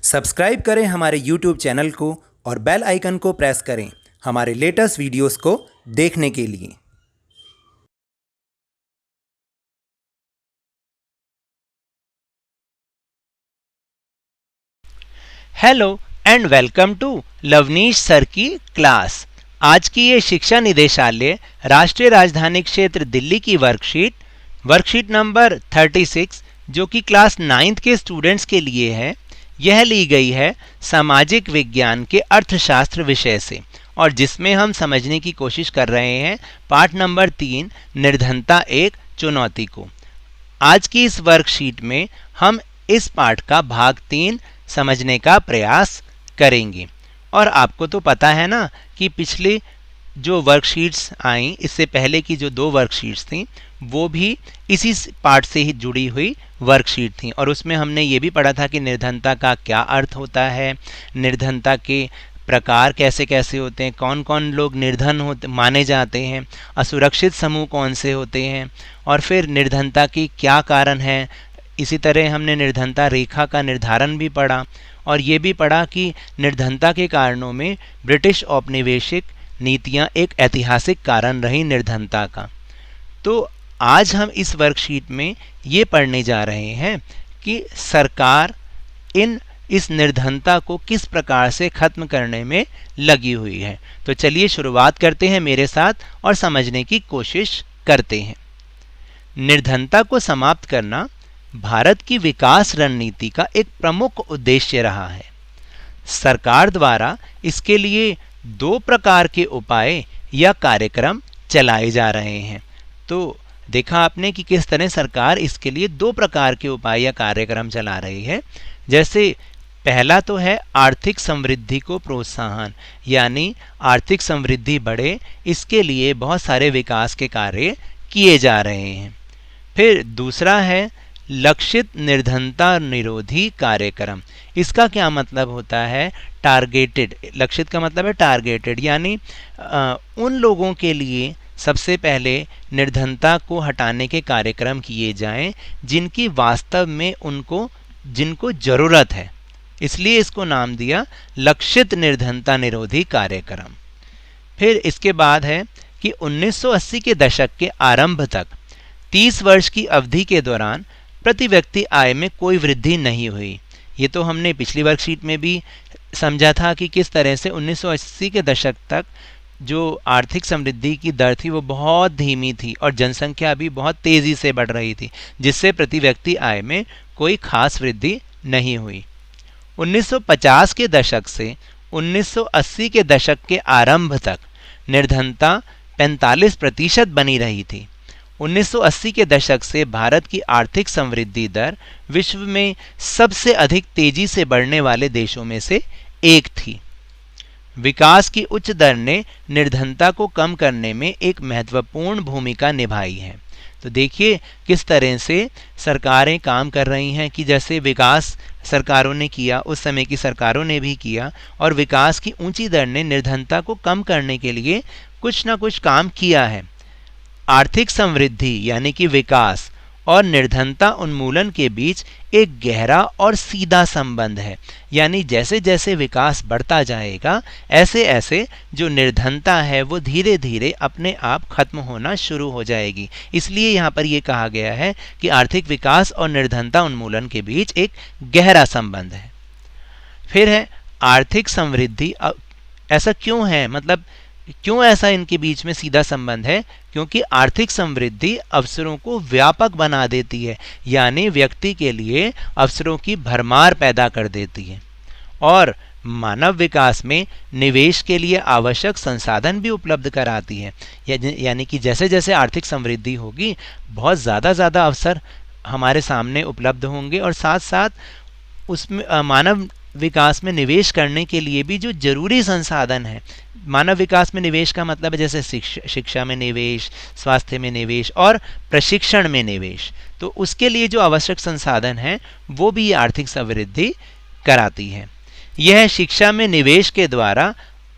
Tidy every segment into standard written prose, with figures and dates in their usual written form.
Subscribe करें हमारे YouTube channel को और बेल आइकन को प्रेस करें हमारे लेटेस्ट वीडियोस को देखने के लिए। Hello and welcome to Lavneesh sir की क्लास। आज की ये शिक्षा निदेशालय राष्ट्रीय राजधानी क्षेत्र दिल्ली की वर्कशीट नंबर 36 जो कि क्लास 9th के स्टूडेंट्स के लिए है, यह ली गई है सामाजिक विज्ञान के अर्थशास्त्र विषय से और जिसमें हम समझने की कोशिश कर रहे हैं पाठ नंबर 3 निर्धनता एक चुनौती को। आज की इस वर्कशीट में हम इस पाठ का भाग 3 समझने का प्रयास करेंगे। और आपको तो पता है ना कि पिछली जो वर्कशीट्स आई, इससे पहले की जो 2 वर्कशीट्स थी वो भी इसी पाठ से ही जुड़ी हुई वर्कशीट थी और उसमें हमने ये भी पढ़ा था कि निर्धनता का क्या अर्थ होता है, निर्धनता के प्रकार कैसे कैसे होते हैं, कौन कौन लोग निर्धन होते माने जाते हैं, असुरक्षित समूह कौन से होते हैं और फिर निर्धनता की क्या कारण है। इसी तरह हमने निर्धनता रेखा का निर्धारण भी पढ़ा और ये भी पढ़ा कि निर्धनता के कारणों में ब्रिटिश औपनिवेशिक नीतियां एक ऐतिहासिक कारण रही निर्धनता का। तो आज हम इस वर्कशीट में ये पढ़ने जा रहे हैं कि सरकार इस निर्धनता को किस प्रकार से खत्म करने में लगी हुई है। तो चलिए शुरुआत करते हैं मेरे साथ और समझने की कोशिश करते हैं। निर्धनता को समाप्त करना भारत की विकास रणनीति का एक प्रमुख उद्देश्य रहा है। सरकार द्वारा इसके लिए 2 प्रकार के उपाय या कार्यक्रम चलाए जा रहे हैं। तो देखा आपने कि किस तरह सरकार इसके लिए 2 प्रकार के उपाय या कार्यक्रम चला रही है। जैसे पहला तो है आर्थिक समृद्धि को प्रोत्साहन, यानी आर्थिक समृद्धि बढ़े इसके लिए बहुत सारे विकास के कार्य किए जा रहे हैं। फिर दूसरा है लक्षित निर्धनता निरोधी कार्यक्रम। इसका क्या मतलब होता है? टारगेटेड। लक्षित का मतलब है टारगेटेड, यानी उन लोगों के लिए सबसे पहले निर्धनता को हटाने के कार्यक्रम किए जाएं जिनकी वास्तव में जिनको जरूरत है, इसलिए इसको नाम दिया लक्षित निर्धनता निरोधी कार्यक्रम। फिर इसके बाद है कि 1980 के दशक के आरंभ तक 30 वर्ष की अवधि के दौरान प्रति व्यक्ति आय में कोई वृद्धि नहीं हुई। ये तो हमने पिछली वर्कशीट में भी समझा था कि किस तरह से 1980 के दशक तक जो आर्थिक समृद्धि की दर थी वो बहुत धीमी थी और जनसंख्या भी बहुत तेज़ी से बढ़ रही थी, जिससे प्रति व्यक्ति आय में कोई खास वृद्धि नहीं हुई। 1950 के दशक से 1980 के दशक के आरंभ तक निर्धनता 45% बनी रही थी। 1980 के दशक से भारत की आर्थिक समृद्धि दर विश्व में सबसे अधिक तेजी से बढ़ने वाले देशों में से एक थी। विकास की उच्च दर ने निर्धनता को कम करने में एक महत्वपूर्ण भूमिका निभाई है। तो देखिए किस तरह से सरकारें काम कर रही हैं कि जैसे विकास सरकारों ने किया, उस समय की सरकारों ने भी किया और विकास की ऊंची दर ने निर्धनता को कम करने के लिए कुछ ना कुछ काम किया है। आर्थिक समृद्धि यानी कि विकास और निर्धनता उन्मूलन के बीच एक गहरा और सीधा संबंध है, यानी जैसे जैसे विकास बढ़ता जाएगा ऐसे ऐसे जो निर्धनता है वो धीरे धीरे अपने आप खत्म होना शुरू हो जाएगी। इसलिए यहाँ पर ये कहा गया है कि आर्थिक विकास और निर्धनता उन्मूलन के बीच एक गहरा संबंध है। फिर है आर्थिक समृद्धि। ऐसा क्यों है, मतलब क्यों ऐसा इनके बीच में सीधा संबंध है? क्योंकि आर्थिक समृद्धि अवसरों को व्यापक बना देती है, यानी व्यक्ति के लिए अवसरों की भरमार पैदा कर देती है और मानव विकास में निवेश के लिए आवश्यक संसाधन भी उपलब्ध कराती है। यानी कि जैसे जैसे आर्थिक समृद्धि होगी बहुत ज़्यादा अवसर हमारे सामने उपलब्ध होंगे और साथ साथ उसमें मानव विकास में निवेश करने के लिए भी जो जरूरी संसाधन है। मानव विकास में निवेश का मतलब है जैसे शिक्षा में निवेश, स्वास्थ्य में निवेश और प्रशिक्षण में निवेश। तो उसके लिए जो आवश्यक संसाधन हैं वो भी आर्थिक समृद्धि कराती है। यह शिक्षा में निवेश के द्वारा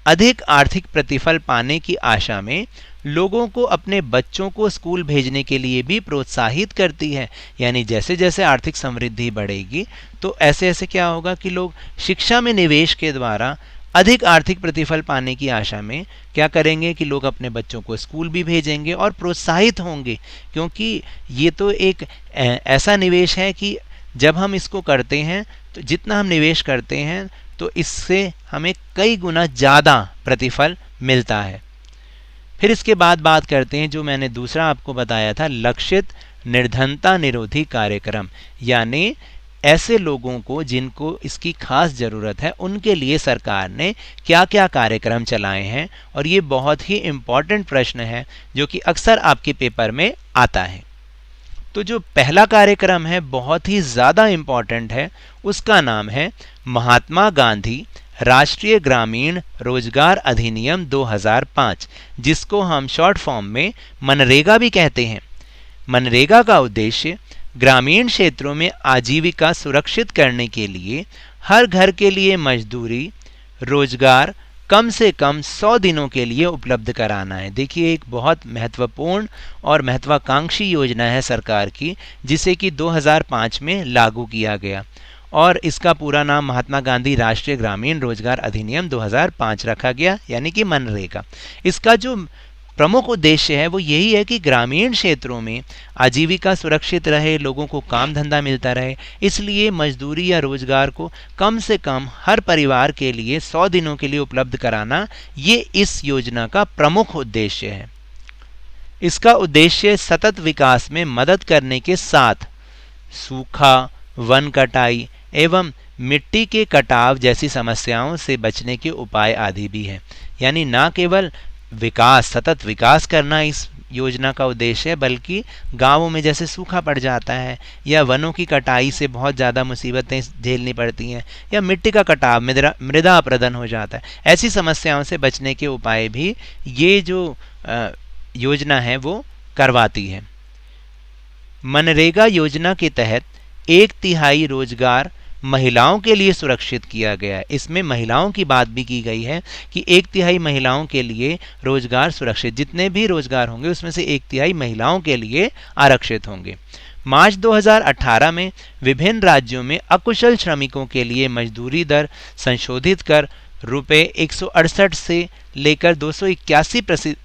अधिक आर्थिक प्रतिफल पाने की आशा में लोगों को अपने बच्चों को स्कूल भेजने के लिए भी प्रोत्साहित करती है। यानी जैसे जैसे आर्थिक समृद्धि बढ़ेगी तो ऐसे ऐसे क्या होगा कि लोग शिक्षा में निवेश के द्वारा अधिक आर्थिक प्रतिफल पाने की आशा में क्या करेंगे कि लोग अपने बच्चों को स्कूल भी भेजेंगे और प्रोत्साहित होंगे, क्योंकि ये तो एक ऐसा निवेश है कि जब हम इसको करते हैं तो जितना हम निवेश करते हैं तो इससे हमें कई गुना ज़्यादा प्रतिफल मिलता है। फिर इसके बाद बात करते हैं जो मैंने दूसरा आपको बताया था, लक्षित निर्धनता निरोधी कार्यक्रम। यानी ऐसे लोगों को जिनको इसकी खास ज़रूरत है उनके लिए सरकार ने क्या क्या कार्यक्रम चलाए हैं, और ये बहुत ही इम्पॉर्टेंट प्रश्न है जो कि अक्सर आपके पेपर में आता है। तो जो पहला कार्यक्रम है बहुत ही ज़्यादा इम्पॉर्टेंट है, उसका नाम है महात्मा गांधी राष्ट्रीय ग्रामीण रोजगार अधिनियम 2005, जिसको हम शॉर्ट फॉर्म में मनरेगा भी कहते हैं। मनरेगा का उद्देश्य ग्रामीण क्षेत्रों में आजीविका सुरक्षित करने के लिए हर घर के लिए मजदूरी रोजगार कम से कम 100 दिनों के लिए उपलब्ध कराना है। देखिए, एक बहुत महत्वपूर्ण और महत्वाकांक्षी योजना है सरकार की, जिसे कि 2005 में लागू किया गया, और इसका पूरा नाम महात्मा गांधी राष्ट्रीय ग्रामीण रोजगार अधिनियम 2005 रखा गया, यानी कि मनरेगा। इसका जो प्रमुख उद्देश्य है वो यही है कि ग्रामीण क्षेत्रों में आजीविका सुरक्षित रहे, लोगों को काम धंधा मिलता रहे, इसलिए मजदूरी या रोजगार को कम से कम हर परिवार के लिए 100 दिनों के लिए उपलब्ध कराना, ये इस योजना का प्रमुख उद्देश्य है। इसका उद्देश्य सतत विकास में मदद करने के साथ सूखा, वन कटाई एवं मिट्टी के कटाव जैसी समस्याओं से बचने के उपाय आदि भी है। यानी न केवल विकास, सतत विकास करना इस योजना का उद्देश्य है, बल्कि गांवों में जैसे सूखा पड़ जाता है या वनों की कटाई से बहुत ज़्यादा मुसीबतें झेलनी पड़ती हैं या मिट्टी का कटाव, मृदा अपरदन हो जाता है, ऐसी समस्याओं से बचने के उपाय भी ये जो योजना है वो करवाती है। मनरेगा योजना के तहत 1/3 रोजगार महिलाओं के लिए सुरक्षित किया गया है। इसमें महिलाओं की बात भी की गई है कि 1/3 महिलाओं के लिए रोजगार सुरक्षित, जितने भी रोजगार होंगे उसमें से 1/3 महिलाओं के लिए आरक्षित होंगे। मार्च 2018 में विभिन्न राज्यों में अकुशल श्रमिकों के लिए मजदूरी दर संशोधित कर रुपये 168 से लेकर 281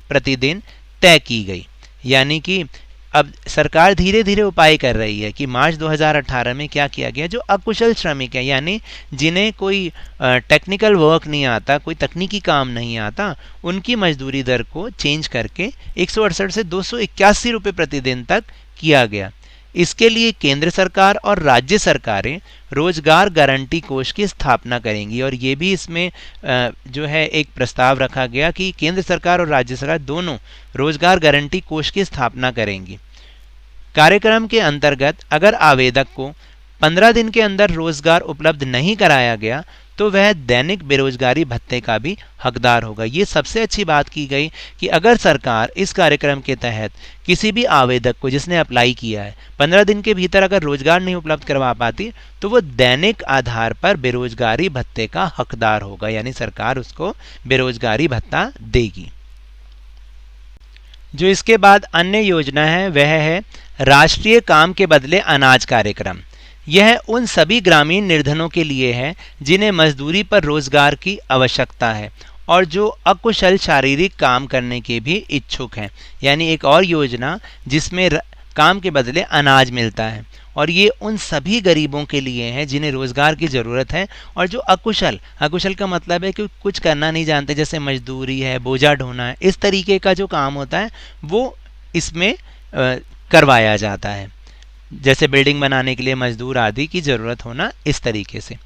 प्रतिदिन तय की गई। यानी कि अब सरकार धीरे धीरे उपाय कर रही है कि मार्च 2018 में क्या किया गया, जो अकुशल श्रमिक है यानी जिन्हें कोई टेक्निकल वर्क नहीं आता, कोई तकनीकी काम नहीं आता, उनकी मजदूरी दर को चेंज करके 168 से 281 रुपये प्रतिदिन तक किया गया। इसके लिए केंद्र सरकार और राज्य सरकारें रोजगार गारंटी कोष की स्थापना करेंगी, और ये भी इसमें जो है एक प्रस्ताव रखा गया कि केंद्र सरकार और राज्य सरकार दोनों रोजगार गारंटी कोष की स्थापना करेंगी। कार्यक्रम के अंतर्गत अगर आवेदक को 15 दिन के अंदर रोजगार उपलब्ध नहीं कराया गया तो वह दैनिक बेरोजगारी भत्ते का भी हकदार होगा। ये सबसे अच्छी बात की गई कि अगर सरकार इस कार्यक्रम के तहत किसी भी आवेदक को जिसने अप्लाई किया है 15 दिन के भीतर अगर रोजगार नहीं उपलब्ध करवा पाती तो वो दैनिक आधार पर बेरोजगारी भत्ते का हकदार होगा, यानी सरकार उसको बेरोजगारी भत्ता देगी। जो इसके बाद अन्य योजना है वह है राष्ट्रीय काम के बदले अनाज कार्यक्रम। यह उन सभी ग्रामीण निर्धनों के लिए है जिन्हें मजदूरी पर रोजगार की आवश्यकता है और जो अकुशल शारीरिक काम करने के भी इच्छुक हैं। यानी एक और योजना जिसमें काम के बदले अनाज मिलता है, और ये उन सभी गरीबों के लिए है जिन्हें रोजगार की ज़रूरत है और जो अकुशल का मतलब है कि कुछ करना नहीं जानते, जैसे मजदूरी है, बोझा ढोना है, इस तरीके का जो काम होता है वो इसमें करवाया जाता है, जैसे बिल्डिंग बनाने के लिए मजदूर आदि की ज़रूरत होना, इस तरीके से।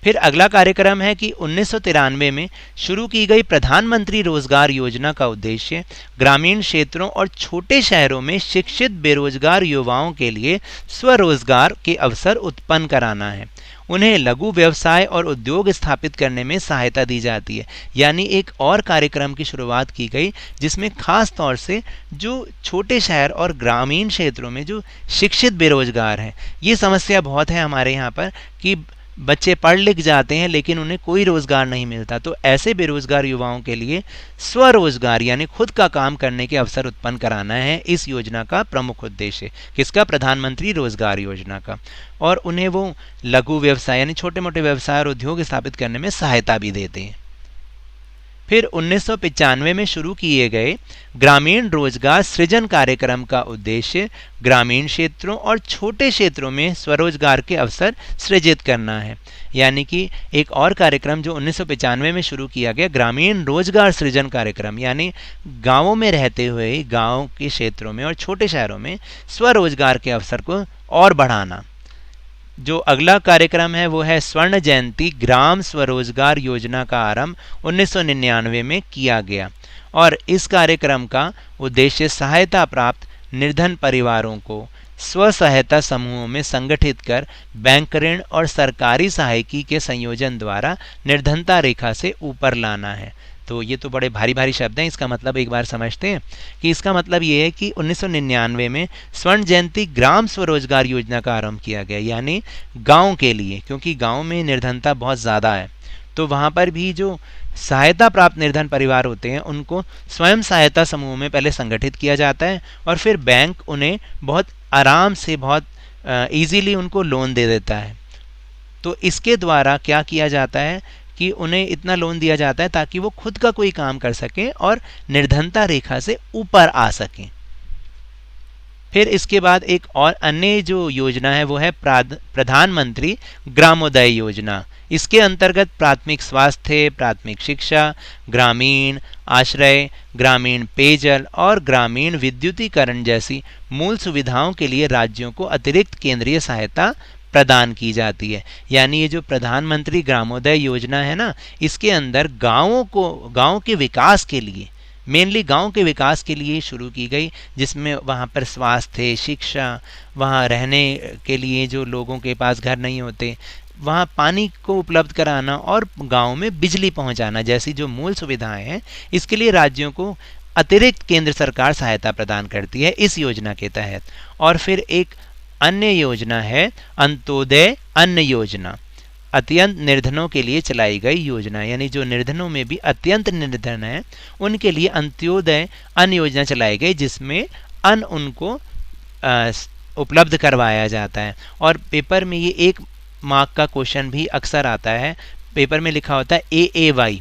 फिर अगला कार्यक्रम है कि 1993 में शुरू की गई प्रधानमंत्री रोजगार योजना का उद्देश्य ग्रामीण क्षेत्रों और छोटे शहरों में शिक्षित बेरोजगार युवाओं के लिए स्वरोजगार के अवसर उत्पन्न कराना है। उन्हें लघु व्यवसाय और उद्योग स्थापित करने में सहायता दी जाती है। यानी एक और कार्यक्रम की शुरुआत की गई जिसमें खास तौर से जो छोटे शहर और ग्रामीण क्षेत्रों में जो शिक्षित बेरोजगार हैं, ये समस्या बहुत है हमारे यहाँ पर कि बच्चे पढ़ लिख जाते हैं लेकिन उन्हें कोई रोज़गार नहीं मिलता। तो ऐसे बेरोज़गार युवाओं के लिए स्वरोज़गार यानी खुद का काम करने के अवसर उत्पन्न कराना है इस योजना का प्रमुख उद्देश्य। किसका? प्रधानमंत्री रोज़गार योजना का। और उन्हें वो लघु व्यवसाय यानी छोटे मोटे व्यवसाय और उद्योग स्थापित करने में सहायता भी देते हैं। फिर 1995 में शुरू किए गए ग्रामीण रोजगार सृजन कार्यक्रम का उद्देश्य ग्रामीण क्षेत्रों और छोटे क्षेत्रों में स्वरोजगार के अवसर सृजित करना है। यानी कि एक और कार्यक्रम जो 1995 में शुरू किया गया, ग्रामीण रोजगार सृजन कार्यक्रम, यानी गांवों में रहते हुए गांव के क्षेत्रों में और छोटे शहरों में स्वरोजगार के अवसर को और बढ़ाना। जो अगला कार्यक्रम है वो है स्वर्ण जयंती ग्राम स्वरोजगार योजना का आरंभ 1999 में किया गया और इस कार्यक्रम का उद्देश्य सहायता प्राप्त निर्धन परिवारों को स्व सहायता समूहों में संगठित कर बैंक ऋण और सरकारी सहायकी के संयोजन द्वारा निर्धनता रेखा से ऊपर लाना है। तो ये तो बड़े भारी भारी शब्द हैं, इसका मतलब एक बार समझते हैं कि इसका मतलब ये है कि 1999 में स्वर्ण जयंती ग्राम स्वरोजगार योजना का आरंभ किया गया, यानी गांव के लिए, क्योंकि गांव में निर्धनता बहुत ज़्यादा है। तो वहाँ पर भी जो सहायता प्राप्त निर्धन परिवार होते हैं उनको स्वयं सहायता समूह में पहले संगठित किया जाता है और फिर बैंक उन्हें बहुत आराम से, बहुत ईजीली उनको लोन दे देता है। तो इसके द्वारा क्या किया जाता है कि उन्हें इतना लोन दिया जाता है ताकि वो खुद का कोई काम कर सकें और निर्धनता रेखा से ऊपर आ सकें। फिर इसके बाद एक और अन्य जो योजना है वो है प्रधानमंत्री ग्रामोदय योजना। इसके अंतर्गत प्राथमिक स्वास्थ्य, प्राथमिक शिक्षा, ग्रामीण आश्रय, ग्रामीण पेयजल और ग्रामीण विद्युतीकरण जैसी मूल सुविधाओं के लिए राज्यों को अतिरिक्त केंद्रीय सहायता प्रदान की जाती है। यानी ये जो प्रधानमंत्री ग्रामोदय योजना है ना, इसके अंदर गांव के विकास के लिए, मेनली गांव के विकास के लिए शुरू की गई, जिसमें वहाँ पर स्वास्थ्य, शिक्षा, वहाँ रहने के लिए जो लोगों के पास घर नहीं होते वहाँ पानी को उपलब्ध कराना और गांव में बिजली पहुँचाना जैसी जो मूल सुविधाएं हैं, इसके लिए राज्यों को अतिरिक्त केंद्र सरकार सहायता प्रदान करती है इस योजना के तहत। और फिर एक अन्य योजना है अंत्योदय अन्न योजना, अत्यंत निर्धनों के लिए चलाई गई योजना, यानी जो निर्धनों में भी अत्यंत निर्धन है उनके लिए अंत्योदय अन्न योजना चलाई गई, जिसमें अन्न उनको उपलब्ध करवाया जाता है। और पेपर में ये 1 मार्क का क्वेश्चन भी अक्सर आता है, पेपर में लिखा होता है AAY,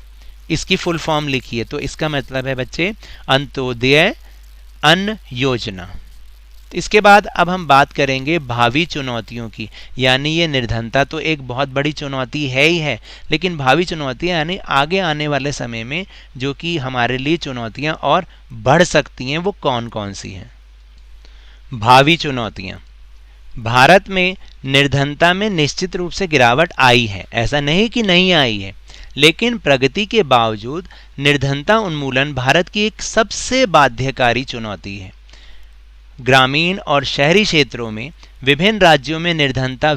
इसकी फुल फॉर्म लिखिए। तो इसका मतलब है बच्चे अंत्योदय अन्न योजना। इसके बाद अब हम बात करेंगे भावी चुनौतियों की, यानी ये निर्धनता तो एक बहुत बड़ी चुनौती है ही है, लेकिन भावी चुनौतियां यानी आगे आने वाले समय में जो कि हमारे लिए चुनौतियां और बढ़ सकती हैं, वो कौन कौन सी हैं। भावी चुनौतियां, भारत में निर्धनता में निश्चित रूप से गिरावट आई है, ऐसा नहीं कि नहीं आई है, लेकिन प्रगति के बावजूद निर्धनता उन्मूलन भारत की एक सबसे बाध्यकारी चुनौती है। ग्रामीण और शहरी क्षेत्रों में विभिन्न राज्यों में निर्धनता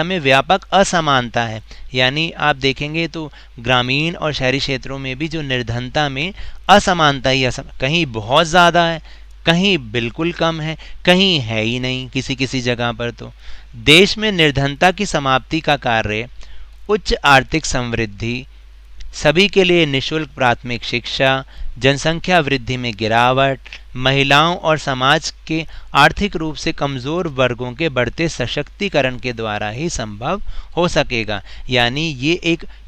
में व्यापक असमानता है। यानी आप देखेंगे तो ग्रामीण और शहरी क्षेत्रों में भी जो निर्धनता में असमानता ही कहीं बहुत ज़्यादा है, कहीं बिल्कुल कम है, कहीं है ही नहीं किसी किसी जगह पर। तो देश में निर्धनता की समाप्ति का कार्य उच्च आर्थिक समृद्धि, सभी के लिए निःशुल्क प्राथमिक शिक्षा, जनसंख्या वृद्धि में गिरावट, महिलाओं और समाज के आर्थिक रूप से कमज़ोर वर्गों के बढ़ते सशक्तिकरण के द्वारा ही संभव हो सकेगा। यानी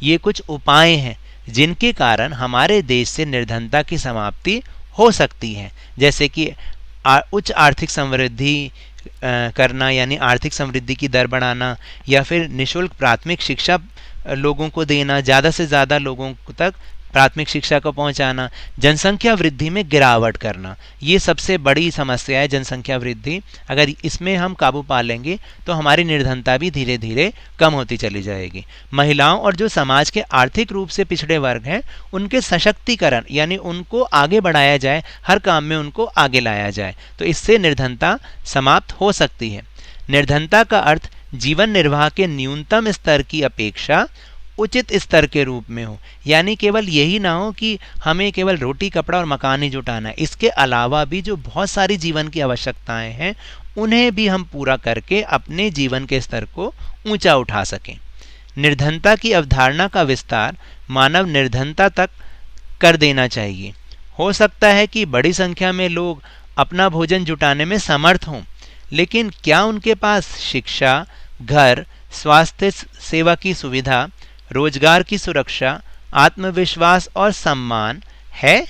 ये कुछ उपाय हैं जिनके कारण हमारे देश से निर्धनता की समाप्ति हो सकती है, जैसे कि उच्च आर्थिक समृद्धि करना, यानी आर्थिक समृद्धि की दर बढ़ाना, या फिर निःशुल्क प्राथमिक शिक्षा लोगों को देना, ज़्यादा से ज़्यादा लोगों तक प्राथमिक शिक्षा को पहुंचाना, जनसंख्या वृद्धि में गिरावट करना। ये सबसे बड़ी समस्या है जनसंख्या वृद्धि। अगर इसमें हम काबू पा लेंगे तो हमारी निर्धनता भी धीरे धीरे कम होती चली जाएगी। महिलाओं और जो समाज के आर्थिक रूप से पिछड़े वर्ग हैं उनके सशक्तिकरण, यानी उनको आगे बढ़ाया जाए, हर काम में उनको आगे लाया जाए, तो इससे निर्धनता समाप्त हो सकती है। निर्धनता का अर्थ जीवन निर्वाह के न्यूनतम स्तर की अपेक्षा उचित स्तर के रूप में हो, यानी केवल यही ना हो कि हमें केवल रोटी कपड़ा और मकान ही जुटाना है, इसके अलावा भी जो बहुत सारी जीवन की आवश्यकताएं हैं उन्हें भी हम पूरा करके अपने जीवन के स्तर को ऊंचा उठा सकें। निर्धनता की अवधारणा का विस्तार मानव निर्धनता तक कर देना चाहिए। हो सकता है कि बड़ी संख्या में लोग अपना भोजन जुटाने में समर्थ हों, लेकिन क्या उनके पास शिक्षा, घर, स्वास्थ्य सेवा की सुविधा, रोजगार की सुरक्षा, आत्मविश्वास और सम्मान है?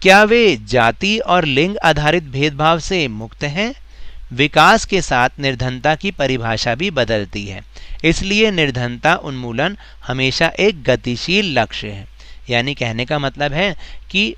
क्या वे जाति और लिंग आधारित भेदभाव से मुक्त हैं? विकास के साथ निर्धनता की परिभाषा भी बदलती है, इसलिए निर्धनता उन्मूलन हमेशा एक गतिशील लक्ष्य है। यानी कहने का मतलब है कि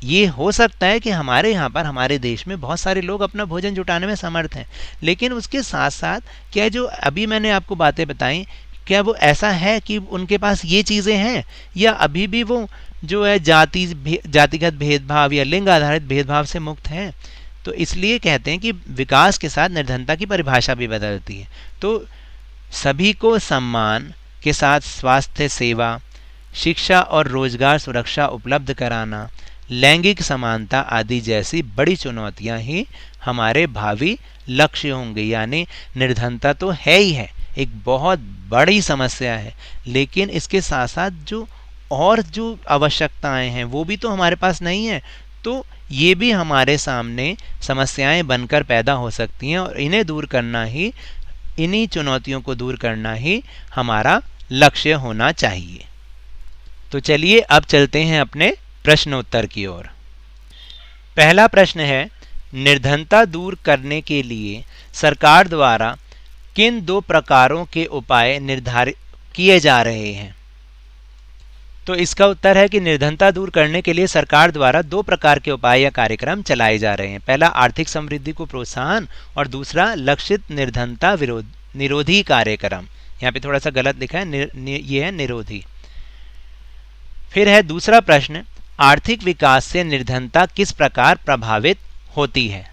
ये हो सकता है कि हमारे यहाँ पर, हमारे देश में बहुत सारे लोग अपना भोजन जुटाने में समर्थ हैं, लेकिन उसके साथ साथ क्या जो अभी मैंने आपको बातें बताई, क्या वो ऐसा है कि उनके पास ये चीज़ें हैं, या अभी भी वो जो है जातिगत भेदभाव या लिंग आधारित भेदभाव से मुक्त हैं? तो इसलिए कहते हैं कि विकास के साथ निर्धनता की परिभाषा भी बदलती है। तो सभी को सम्मान के साथ स्वास्थ्य सेवा, शिक्षा और रोजगार सुरक्षा उपलब्ध कराना, लैंगिक समानता आदि जैसी बड़ी चुनौतियां ही हमारे भावी लक्ष्य होंगे। यानी निर्धनता तो है ही है, एक बहुत बड़ी समस्या है, लेकिन इसके साथ साथ जो आवश्यकताएं हैं वो भी तो हमारे पास नहीं है। तो ये भी हमारे सामने समस्याएं बनकर पैदा हो सकती हैं, और इन्हीं चुनौतियों को दूर करना ही हमारा लक्ष्य होना चाहिए। तो चलिए अब चलते हैं अपने प्रश्नोत्तर की ओर। पहला प्रश्न है, निर्धनता दूर करने के लिए सरकार द्वारा किन 2 प्रकारों के उपाय निर्धारित किए जा रहे हैं? तो इसका उत्तर है कि निर्धनता दूर करने के लिए सरकार द्वारा 2 प्रकार के उपाय या कार्यक्रम चलाए जा रहे हैं। पहला आर्थिक समृद्धि को प्रोत्साहन, और दूसरा लक्षित निर्धनता निरोधी कार्यक्रम। यहाँ पे थोड़ा सा गलत लिखा है, ये है निरोधी। फिर है दूसरा प्रश्न, आर्थिक विकास से निर्धनता किस प्रकार प्रभावित होती है?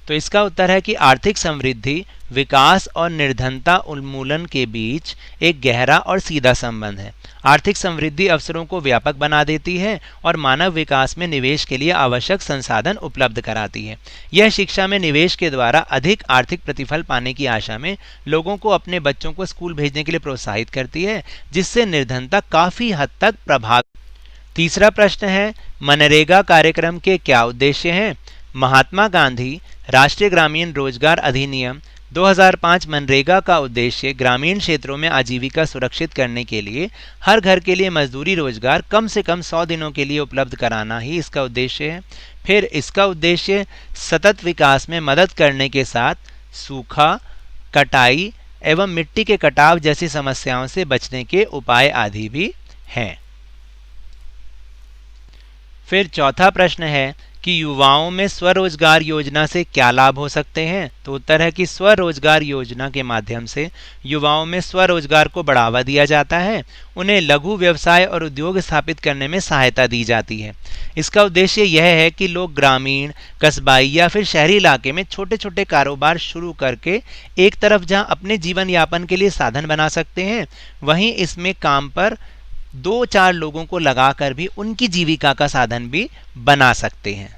तो इसका उत्तर है कि आर्थिक समृद्धि, विकास और निर्धनता उन्मूलन के बीच एक गहरा और सीधा संबंध है। आर्थिक समृद्धि अवसरों को व्यापक बना देती है और मानव विकास में निवेश के लिए आवश्यक संसाधन उपलब्ध कराती है। यह शिक्षा में निवेश के द्वारा अधिक आर्थिक प्रतिफल पाने की आशा में लोगों को अपने बच्चों को स्कूल भेजने के लिए प्रोत्साहित करती है, जिससे निर्धनता काफी हद तक प्रभावित। तीसरा प्रश्न है, मनरेगा कार्यक्रम के क्या उद्देश्य हैं? महात्मा गांधी राष्ट्रीय ग्रामीण रोजगार अधिनियम 2005 मनरेगा का उद्देश्य ग्रामीण क्षेत्रों में आजीविका सुरक्षित करने के लिए हर घर के लिए मजदूरी रोजगार कम से कम 100 दिनों के लिए उपलब्ध कराना ही इसका उद्देश्य है। फिर इसका उद्देश्य सतत विकास में मदद करने के साथ सूखा, कटाई एवं मिट्टी के कटाव जैसी समस्याओं से बचने के उपाय आदि भी हैं। फिर चौथा प्रश्न है कि युवाओं में स्वरोजगार योजना से क्या लाभ हो सकते हैं? तो उत्तर है कि स्वरोजगार योजना के माध्यम से युवाओं में स्वरोजगार को बढ़ावा दिया जाता है, उन्हें लघु व्यवसाय और उद्योग स्थापित करने में सहायता दी जाती है। इसका उद्देश्य यह है कि लोग ग्रामीण, कस्बाई या फिर शहरी इलाके में छोटे छोटे कारोबार शुरू करके एक तरफ जहां अपने जीवन यापन के लिए साधन बना सकते हैं, वहीं इसमें काम पर 2-4 लोगों को लगाकर भी उनकी जीविका का साधन भी बना सकते हैं।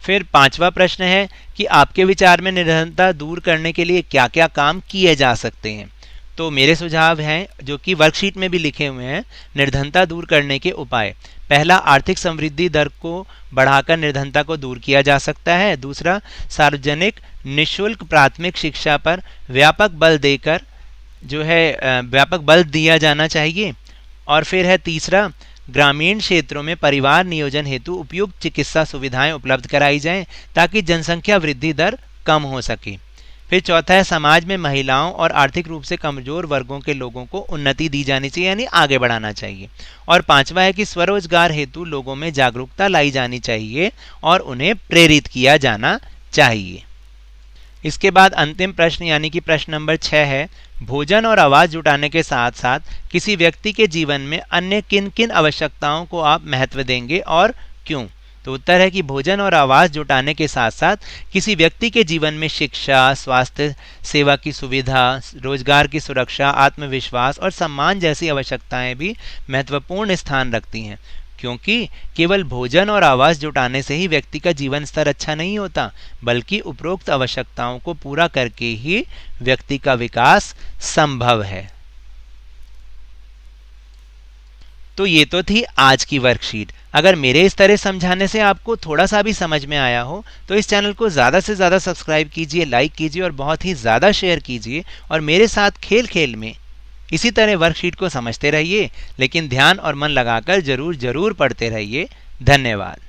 फिर पांचवा प्रश्न है कि आपके विचार में निर्धनता दूर करने के लिए क्या क्या काम किए जा सकते हैं? तो मेरे सुझाव हैं जो कि वर्कशीट में भी लिखे हुए हैं। निर्धनता दूर करने के उपाय: पहला, आर्थिक समृद्धि दर को बढ़ाकर निर्धनता को दूर किया जा सकता है। दूसरा, सार्वजनिक निःशुल्क प्राथमिक शिक्षा पर व्यापक बल दिया जाना चाहिए। और फिर है तीसरा, ग्रामीण क्षेत्रों में परिवार नियोजन हेतु उपयुक्त चिकित्सा सुविधाएं उपलब्ध कराई जाएं ताकि जनसंख्या वृद्धि दर कम हो सके। फिर चौथा है, समाज में महिलाओं और आर्थिक रूप से कमजोर वर्गों के लोगों को उन्नति दी जानी चाहिए, यानी आगे बढ़ाना चाहिए। और पांचवा है कि स्वरोजगार हेतु लोगों में जागरूकता लाई जानी चाहिए और उन्हें प्रेरित किया जाना चाहिए। इसके बाद अंतिम प्रश्न यानी कि प्रश्न नंबर 6 है, भोजन और आवास जुटाने के साथ साथ किसी व्यक्ति के जीवन में अन्य किन किन आवश्यकताओं को आप महत्व देंगे और क्यों? तो उत्तर है कि भोजन और आवास जुटाने के साथ साथ किसी व्यक्ति के जीवन में शिक्षा, स्वास्थ्य सेवा की सुविधा, रोजगार की सुरक्षा, आत्मविश्वास और सम्मान जैसी आवश्यकताएं भी महत्वपूर्ण स्थान रखती हैं, क्योंकि केवल भोजन और आवास जुटाने से ही व्यक्ति का जीवन स्तर अच्छा नहीं होता, बल्कि उपरोक्त आवश्यकताओं को पूरा करके ही व्यक्ति का विकास संभव है। तो ये तो थी आज की वर्कशीट। अगर मेरे इस तरह समझाने से आपको थोड़ा सा भी समझ में आया हो तो इस चैनल को ज़्यादा से ज़्यादा सब्सक्राइब कीजिए, लाइक कीजिए और बहुत ही ज़्यादा शेयर कीजिए, और मेरे साथ खेल खेल में इसी तरह वर्कशीट को समझते रहिए, लेकिन ध्यान और मन लगाकर जरूर पढ़ते रहिए। धन्यवाद।